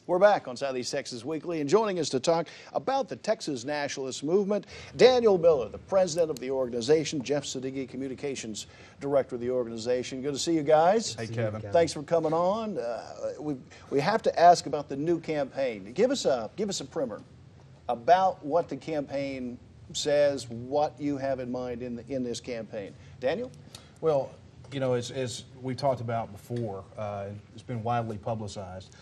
We're back on Southeast Texas Weekly, and joining us to talk about the Texas Nationalist movement, Daniel Miller, the president of the organization, Jeff Sadighi, communications director of the organization. Good to see you guys. Hey, Kevin. Thanks for coming on. We have to ask about the new campaign. Give us a primer about what the campaign says, what you have in mind in this campaign. Daniel? Well, you know, as we talked about before, it's been widely publicized.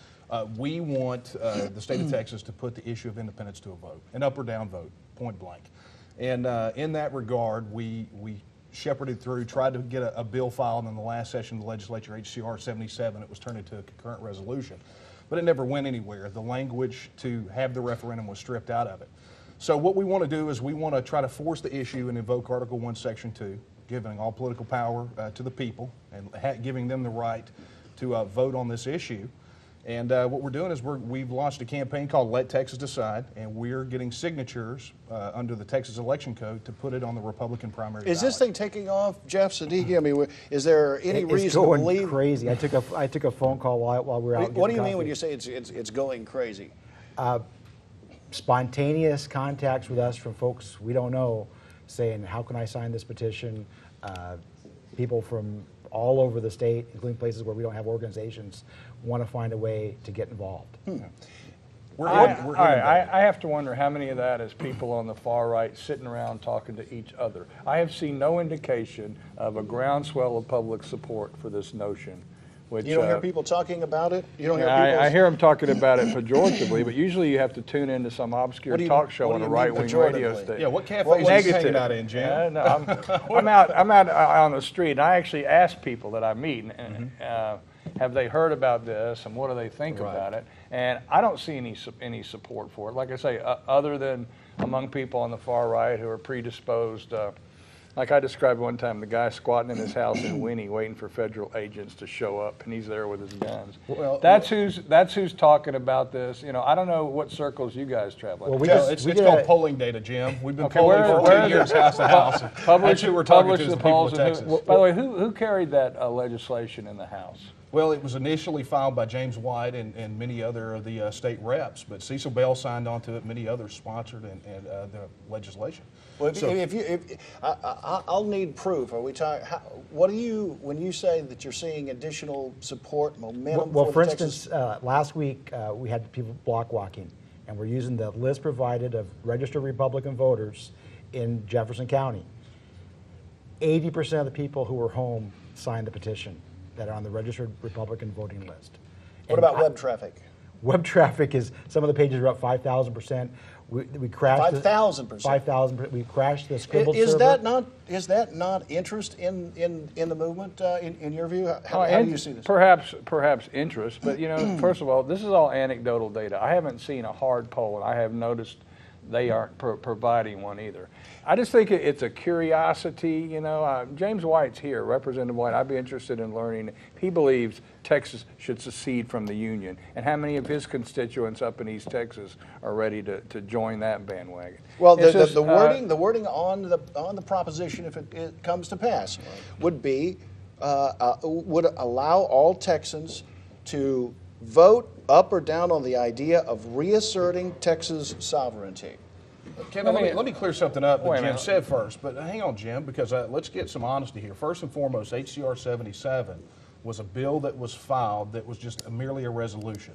We want the state of Texas to put the issue of independence to a vote, an up or down vote, point blank. And in that regard, we shepherded through, tried to get a bill filed in the last session of the legislature, HCR 77. It was turned into a concurrent resolution, but it never went anywhere. The language to have the referendum was stripped out of it. So what we want to do is we want to try to force the issue and invoke Article 1, Section 2, giving all political power to the people and giving them the right to vote on this issue. And what we're doing is we've launched a campaign called Let Texas Decide, and we're getting signatures under the Texas Election Code to put it on the Republican primary Is ballot. this thing taking off, Jeff Sadighi? I mean, is there any reason it's going to believe? crazy. I took a phone call while we were out. What do you getting mean when coffee. you say it's going crazy? Spontaneous contacts with us from folks we don't know, saying, "How can I sign this petition?" People from all over the state, including places where we don't have organizations, want to find a way to get involved. I have to wonder how many of that is people on the far right sitting around talking to each other. I have seen no indication of a groundswell of public support for this notion. Which, You don't hear people talking about it? You don't hear people? I hear them talking about it pejoratively, but usually you have to tune into some obscure talk show on a right-wing radio station. Yeah, what cafe is you hanging out in, Jim? No, I'm out on the street, and I actually ask people that I meet, have they heard about this, and what do they think about it? And I don't see any support for it. Like I say, other than among people on the far right who are predisposed. Like I described one time, the guy squatting in his house in Winnie waiting for federal agents to show up, and he's there with his guns. Well, that's who's talking about this. You know, I don't know what circles you guys travel in. Well, it's called polling data, Jim. We've been polling for 2 years, house to house. Publish who we're talking to the is the people polls. of Texas. By the way, who carried that legislation in the House? Well, it was initially filed by James White and many other of the state reps, but Cecil Bell signed on to it. Many others sponsored the legislation. Well, I'll need proof. Are we talking? What do you when you say that you're seeing additional support, momentum? Well, for instance, last week we had people block walking, and we're using the list provided of registered Republican voters in Jefferson County. 80% of the people who were home signed the petition that are on the registered Republican voting list. What about web traffic? Web traffic is, some of the pages are up 5,000%. We crashed 5,000%. 5,000%. We crashed the Scribble Is server. that not interest in the movement in your view? How do you see this? Perhaps interest, but you know, first of all, this is all anecdotal data. I haven't seen a hard poll, and I have noticed they aren't providing one either. I just think it's a curiosity, you know. James White's here, Representative White. I'd be interested in learning if he believes Texas should secede from the Union, and how many of his constituents up in East Texas are ready to join that bandwagon. Well, the wording on the proposition, if it comes to pass, would be would allow all Texans to vote up or down on the idea of reasserting Texas sovereignty. Kevin, let me clear something up that Jim said first, but hang on, Jim, because let's get some honesty here. First and foremost, HCR 77 was a bill that was filed that was just merely a resolution,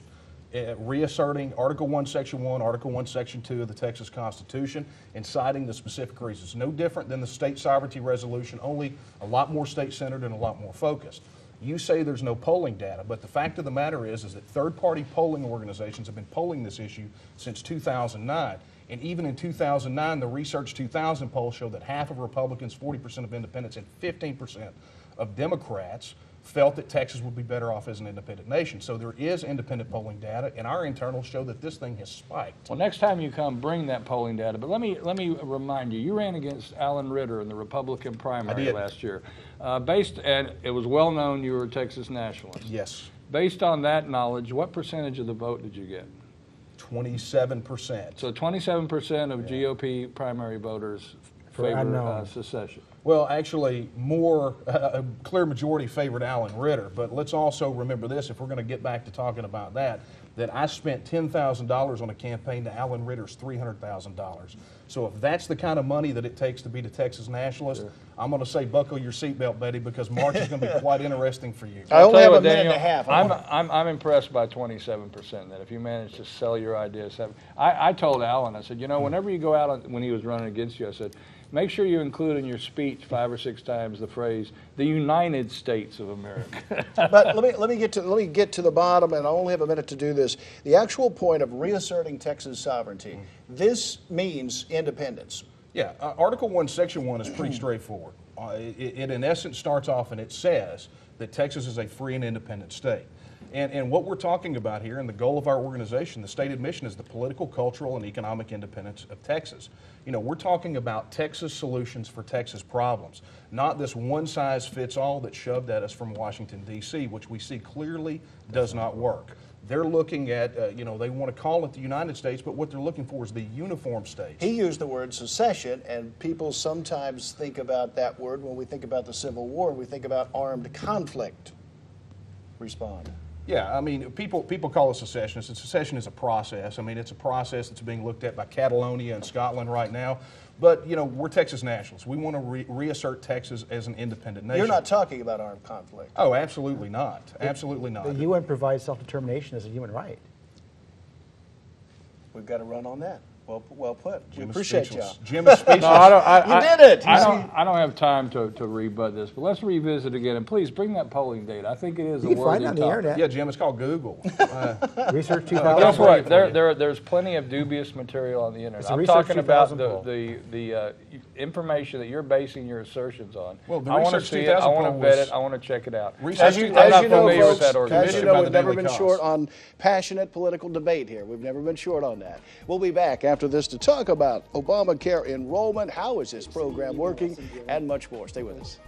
reasserting Article 1, Section 1, Article 1, Section 2 of the Texas Constitution, and citing the specific reasons. No different than the state sovereignty resolution, only a lot more state-centered and a lot more focused. You say there's no polling data, but the fact of the matter is that third-party polling organizations have been polling this issue since 2009. And even in 2009, the Research 2000 poll showed that half of Republicans, 40% of independents, and 15% of Democrats felt that Texas would be better off as an independent nation. So there is independent polling data, and our internals show that this thing has spiked. Well, next time you come, bring that polling data. But let me remind you, you ran against Alan Ritter in the Republican primary last year. And it was well known you were a Texas Nationalist. Yes. Based on that knowledge, what percentage of the vote did you get? 27%. So 27% of GOP primary voters favor secession. Well, actually, a clear majority favored Alan Ritter, but let's also remember this, if we're going to get back to talking about that, that I spent $10,000 on a campaign to Alan Ritter's $300,000. So if that's the kind of money that it takes to be the Texas Nationalist, I'm going to say buckle your seatbelt, Betty, because March is going to be quite interesting for you. I only have a Daniel, minute and a half. I'm impressed by 27%. That if you manage to sell your ideas, I told Alan, I said, you know, whenever you go out when he was running against you, I said, make sure you include in your speech 5 or 6 times the phrase "the United States of America." But let me get to the bottom, and I only have a minute to do this. The actual point of reasserting Texas sovereignty. This means independence. Yeah, Article 1, Section 1 is pretty straightforward. It in essence starts off and it says that Texas is a free and independent state. And what we're talking about here, and the goal of our organization, the stated mission, is the political, cultural, and economic independence of Texas. You know, we're talking about Texas solutions for Texas problems, not this one-size-fits-all that's shoved at us from Washington, D.C., which we see clearly does not work. They're looking at, you know, they want to call it the United States, but what they're looking for is the uniform states. He used the word secession, and people sometimes think about that word when we think about the Civil War, we think about armed conflict. Respond. Yeah, I mean, people call it secessionist, and secession is a process. I mean, it's a process that's being looked at by Catalonia and Scotland right now. But, you know, we're Texas nationalists. We want to reassert Texas as an independent nation. You're not talking about armed conflict. Oh, absolutely not. Absolutely not. The UN provides self-determination as a human right. We've got to run on that. Well put. We Jim appreciate y'all. Jim is speechless. You did it. I don't have time to rebut this, but let's revisit again. And please bring that polling data. I think it is You a can worthy find it on the topic. internet. Yeah, Jim, it's called Google. Research Guess 2000. what? There's plenty of dubious material on the internet. It's a I'm Research talking about 2000 poll. the information that you're basing your assertions on. Well, the I want to Research see it. I 2000 want to poll vet was- it. I want to check it out. Research As you, I'm as not you know, familiar with folks, that as you organization. know, By we've the never daily been cost. short on passionate political debate here. We've never been short on that. We'll be back after this to talk about Obamacare enrollment, how is this program working, and much more. Stay with us.